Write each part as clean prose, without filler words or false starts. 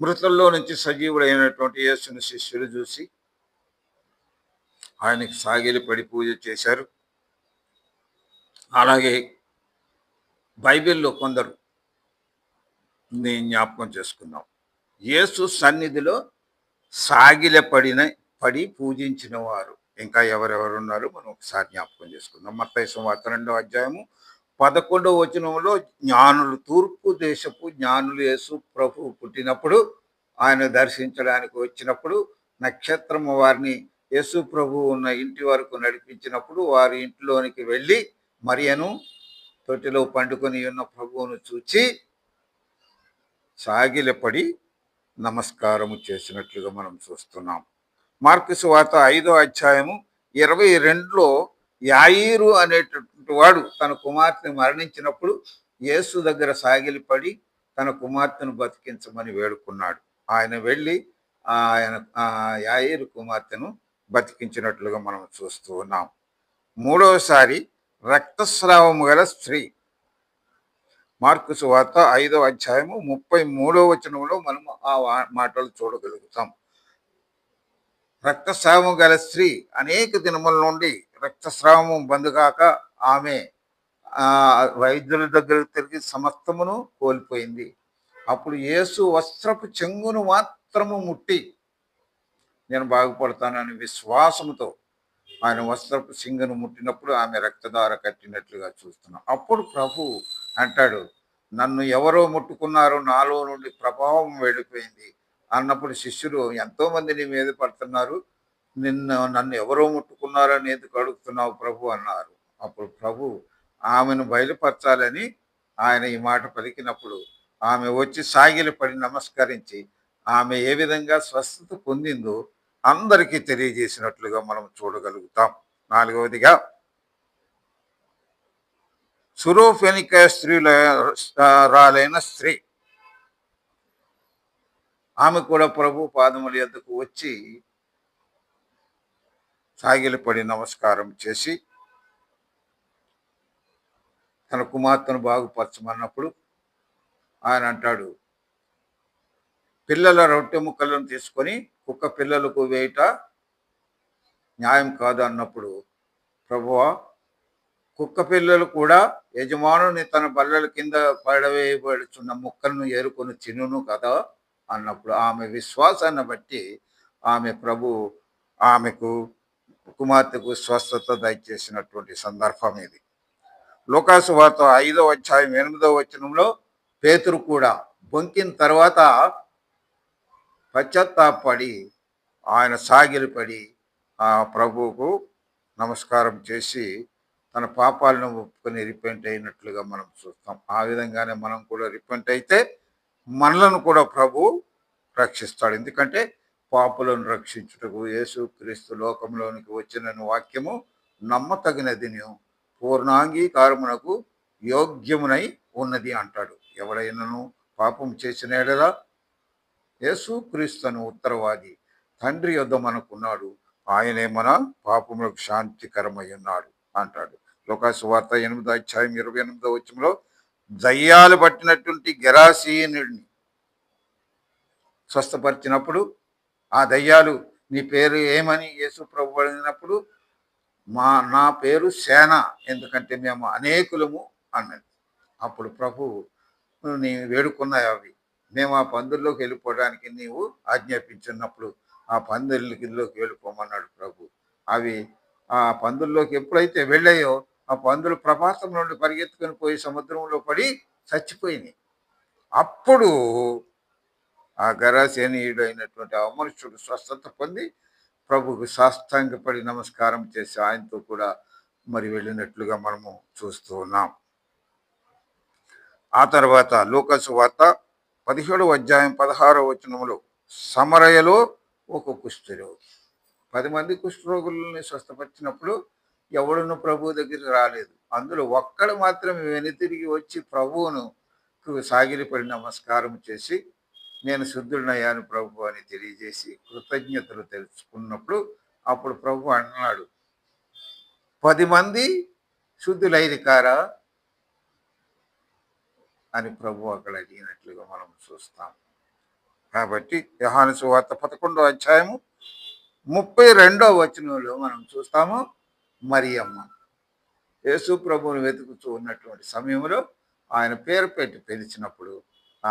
మృతుల్లో నుంచి సజీవుడైనటువంటి యేసుని శిష్యులు చూసి ఆయనకి సాగిలపడి పూజ చేశారు. అలాగే బైబిల్‌లో కొందరు జ్ఞాపకం చేసుకుందాం. యేసు సన్నిధిలో పడి పూజించిన వారు ఇంకా ఎవరెవరున్నారో మనం ఒకసారి జ్ఞాపకం చేసుకుందాం. మత్తయి సువార్త 2వ అధ్యాయము 11వ వచనంలో జ్ఞానులు, తూర్పు దేశపు జ్ఞానులు యేసు ప్రభువు పుట్టినప్పుడు ఆయన దర్శించడానికి వచ్చినప్పుడు నక్షత్రము వారిని యేసు ప్రభువు ఉన్న ఇంటి వరకు నడిపించినప్పుడు వారి ఇంట్లోనికి వెళ్ళి మరియను తొట్టిలో పండుకొని ఉన్న ప్రభువును చూచి సాగిలపడి నమస్కారము చేసినట్లుగా మనం చూస్తున్నాం. మార్కు సువార్త 5వ అధ్యాయము 22లో యాయీరు అనేటటువంటి వాడు తన కుమార్తె మరణించినప్పుడు యేసు దగ్గర సాగిలపడి తన కుమార్తెను బతికించమని వేడుకున్నాడు. ఆయన వెళ్ళి ఆయన యాయీరు కుమార్తెను బతికించినట్లుగా మనం చూస్తూ ఉన్నాం. మూడవసారి రక్తస్రావము గల స్త్రీ, మార్కు సువార్త 5వ అధ్యాయము 33వ వచనంలో మనం ఆ మాటలు చూడగలుగుతాం. రక్తస్రావం గల స్త్రీ అనేక దినముల నుండి రక్తస్రావము బందుగాక ఆమె వైద్యుల దగ్గర తిరిగి సమస్తమును కోల్పోయింది. అప్పుడు యేసు వస్త్రపు చెంగును మాత్రము ముట్టి నేను బాగుపడతానని విశ్వాసముతో ఆయన వస్త్రపు సింగను ముట్టినప్పుడు ఆమె రక్తధార కట్టినట్లుగా చూస్తున్నాం. అప్పుడు ప్రభు అంటాడు, నన్ను ఎవరో ముట్టుకున్నారో నాలో నుండి ప్రభావం వెళ్ళిపోయింది అన్నప్పుడు శిష్యులు ఎంతోమంది నీ మీద పడుతున్నారు, నన్ను ఎవరో ముట్టుకున్నారని ఎందుకు అడుగుతున్నావు ప్రభు అన్నారు. అప్పుడు ప్రభు ఆమెను బయలుపరచాలని ఆయన ఈ మాట పలికినప్పుడు ఆమె వచ్చి సాగిలపడి నమస్కరించి ఆమె ఏ విధంగా స్వస్థత పొందిందో అందరికీ తెలియజేసినట్లుగా మనం చూడగలుగుతాం. 4వదిగా సురోఫెనిక రాలైన స్త్రీ, ఆమె కూడా ప్రభు పాదముల యొద్దకు వచ్చి సాగిలపడి నమస్కారం చేసి తన కుమార్తెను బాగుపరచమన్నప్పుడు ఆయన అంటాడు, పిల్లల రొట్టె ముక్కలను తీసుకొని కుక్క పిల్లలకు వేయట న్యాయం కాదు అన్నప్పుడు, ప్రభువా కుక్క పిల్లలు కూడా యజమానుని తన బల్లల కింద పడవేయబడుచున్న ముక్కలను ఏరుకొని తినును కదా అన్నప్పుడు ఆమె విశ్వాసాన్ని బట్టి ఆమెకు కుమార్తెకు స్వస్థత దయచేసినటువంటి సందర్భం ఇది. లూకాసు వార్త 5వ అధ్యాయం 8వ వచనంలో పేతురు కూడా బొంకిన తర్వాత పశ్చాత్తాపడి ఆయన సాగిలపడి ఆ ప్రభువుకు నమస్కారం చేసి తన పాపాలను ఒప్పుకొని రిపెంట్ అయినట్లుగా మనం చూస్తాం. ఆ విధంగానే మనం కూడా రిపెంట్ అయితే మనలను కూడా ప్రభు రక్షిస్తాడు. ఎందుకంటే పాపులను రక్షించుటకు యేసుక్రీస్తు లోకంలోనికి వచ్చిన వాక్యము నమ్మతగినదిని పూర్ణాంగీకారమునకు యోగ్యమునై ఉన్నది అంటాడు. ఎవడైనను పాపం చేసిన ఎడల యేసుక్రీస్తును ఉత్తరవాది తండ్రి యొద్ద మనకున్నాడు, ఆయనే మన పాపములకు శాంతికరమై ఉన్నాడు అంటాడు. లూకాసు వార్త 8వ అధ్యాయం 28వ వచనంలో దయ్యాలు పట్టినటువంటి గెరాసీనుడిని స్వస్థపరిచినప్పుడు ఆ దయ్యాలు నీ పేరు ఏమని యేసు ప్రభు అడిగినప్పుడు నా పేరు సేన, ఎందుకంటే మేము అనేకులము అన్నది. అప్పుడు ప్రభు నీ వేడుకున్నాయి అవి, మేము ఆ పందుల్లోకి వెళ్ళిపోవడానికి నీవు ఆజ్ఞాపించినప్పుడు ఆ పందుల్లోకి వెళ్ళిపోమన్నాడు ప్రభు. అవి ఆ పందుల్లోకి ఎప్పుడైతే వెళ్ళాయో ఆ పందులు ప్రపాతం నుండి పరిగెత్తుకొని పోయి సముద్రంలో పడి చచ్చిపోయినాయి. అప్పుడు ఆ గరాసేనీయుడు అయినటువంటి ఆ మనుషుడు స్వస్థత పొంది ప్రభుకు సాష్టాంగపడి నమస్కారం చేసి ఆయనతో కూడా మరి వెళ్ళినట్లుగా మనము చూస్తూ ఉన్నాం. ఆ తర్వాత లూకాసు వార్త 17వ అధ్యాయం 16వ వచనంలో సమరయలో ఒక కుష్ఠరోగి 10 మంది కుష్ఠరోగులని స్వస్థపరిచినప్పుడు ఎవడును ప్రభు దగ్గరికి రాలేదు. అందులో ఒక్కడు మాత్రమే వెనుతిరిగి వచ్చి ప్రభువును సాగిలపడి నమస్కారం చేసి నేను శుద్ధుడినయ్యాను ప్రభు అని తెలియజేసి కృతజ్ఞతలు తెలుసుకున్నప్పుడు అప్పుడు ప్రభు అన్నాడు, 10 మంది శుద్ధులైన కారా అని ప్రభు అక్కడ అడిగినట్లుగా మనం చూస్తాం. కాబట్టి యోహాను సువార్త 11వ అధ్యాయము 32వ వచనంలో మనం చూస్తాము, మరియమ్మ యేసు ప్రభువుని వెతుకుతూ ఉన్నటువంటి సమయంలో ఆయన పేరు పెట్టి పిలిచినప్పుడు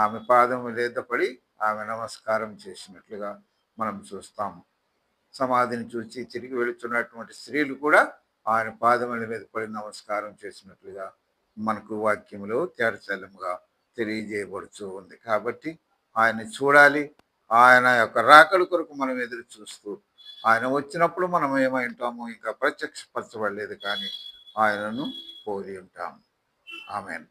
ఆమె పాదము పడి ఆమె నమస్కారం చేసినట్లుగా మనం చూస్తాము. సమాధిని చూసి తిరిగి వెళుతున్నటువంటి స్త్రీలు కూడా ఆయన పాదముల మీద పడి నమస్కారం చేసినట్లుగా మనకు వాక్యములో తేటతెల్లముగా తెలియజేయబడుతూ ఉంది. కాబట్టి ఆయన్ని చూడాలి. ఆయన యొక్క రాకడ కొరకు మనం ఎదురు చూస్తూ, ఆయన వచ్చినప్పుడు మనం ఏమై ఉంటామో ఇంకా ప్రత్యక్షపరచబడలేదు, కానీ ఆయనను పోలి ఉంటాము. ఆమేన్.